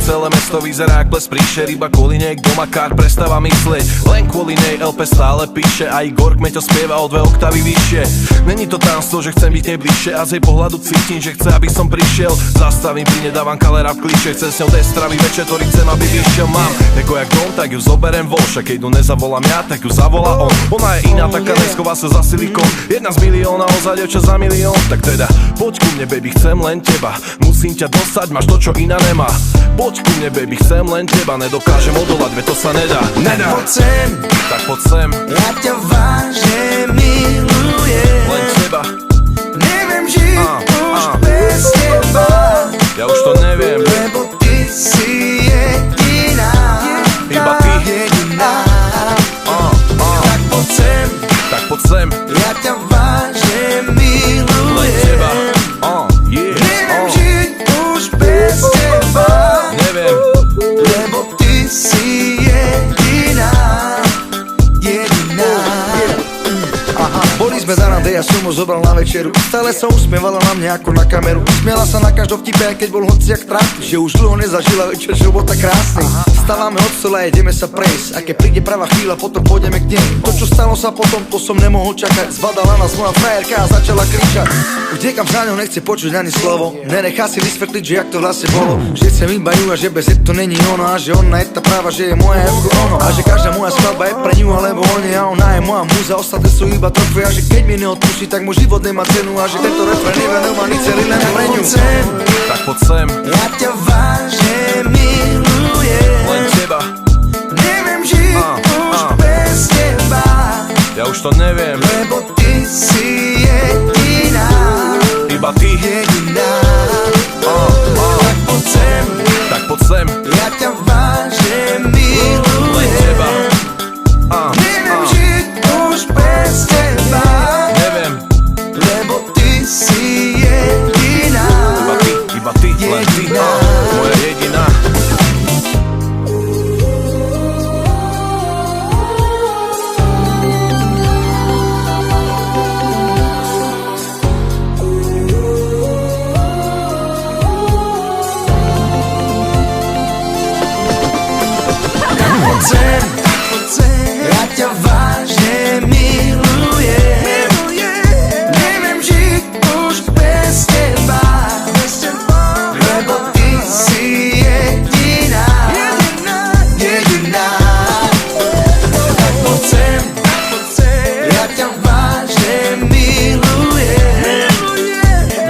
celé mesto vyzerá jak ples príšer. Iba kvôli nej doma kár prestáva myslieť. Len kvôli nej LP stále píše. A Igor Kmeťo spieva o 2 oktávy vyššie. Není to tajomstvo, že chcem byť nej bližšie. A z jej pohľadu cítim, že chce, aby som prišiel. Zastavím pri nedávam kalera v kliše. Chcem s ňou destravý večer, ktorý chcem, aby vyšiel. Mám ego jak dom, tak ju zoberem von. Však keď ju nezavolám ja, tak ju zavolá on. Ona je iná, taká neschová sa za silikon. Jedna z milióna, ozaj dievča za milión. Tak teda, poď ku mne, baby, chcem len teba. Musím ťa dostať, máš to, čo iná nemá. Poď ku mne, baby, chcem len teba. Nedokážem odolať, veď to sa nedá. Tak poď sem, tak poď sem. ja ťa vážne milujem. Len teba. Neviem žiť už bez teba. Ja už to neviem. Lebo ty si jediná. Iba ty. Jediná. Tak poď sem, tak poď sem. ja ťa vážne milujem. Len teba. Neviem žiť už bez teba. Neviem. Lebo ty si jediná. Jediná. Boli sme za rande, ja som ho zobral na večeru. Stále sa usmievala na mňa ako na kameru. Smiela sa na každom vtipe, aj keď bol hociak trápny. Že už dlho nezažila večer, že bol tak krásny. Stávame od stola a ideme sa prejsť. A keď príde pravá chvíľa, potom pôjdeme k nej. To, čo stalo sa potom, to som nemohol čakať. Zbadala nás moja frajerka a začala kričať. Utekam za ňou, nechce počuť ani slovo. Nenechá si vysvetliť, že jak to vlastne bolo. Že chcem iba ju a že bez jej to není ono. A že ona je tá práva, že je moja ako ono. A že každá moja skladba je pre ňu alebo on je. A ona je moja múza, ostatné sú iba trofej. A že keď mi neodpustí, tak môj život nemá cenu. A že tento refrén je venovaný celý len pre ňu. Tak poď sem. Ja ťa vážne milujem. Len teba. Neviem žiť už bez teba. Ja už to neviem. Lebo ty si jediná. Iba ty. Jediná. Tak poď sem, tak poď sem. ja ťa vážne milujem. Len teba. Neviem žiť už bez teba. Neviem. Lebo ty si jediná. Iba ty, len ty. Moja jediná. Ja ťa vážne milujem. Neviem žiť už bez teba. Lebo ty si jediná. Jediná. Tak poď sem, ja ťa vážne milujem.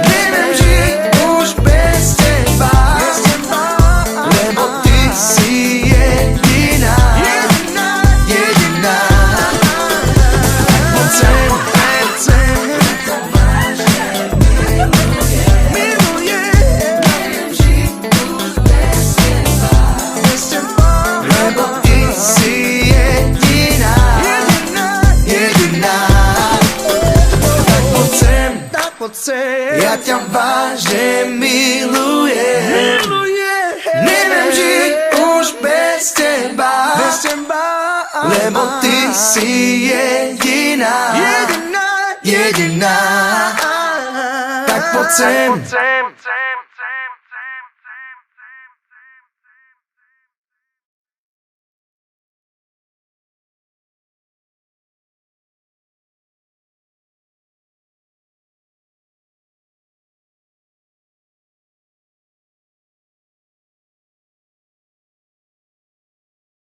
Neviem žiť už bez teba. Lebo ty si jediná. Jediná. Tak poď sem, ja ťa vážne milujem. Neviem žiť už bez teba. Lebo ty si jediná. Jediná. Tak poď sem, ja ťa vážne milujem. Neviem žiť už bez teba. Lebo ty si jediná. Jediná. Tak poď sem.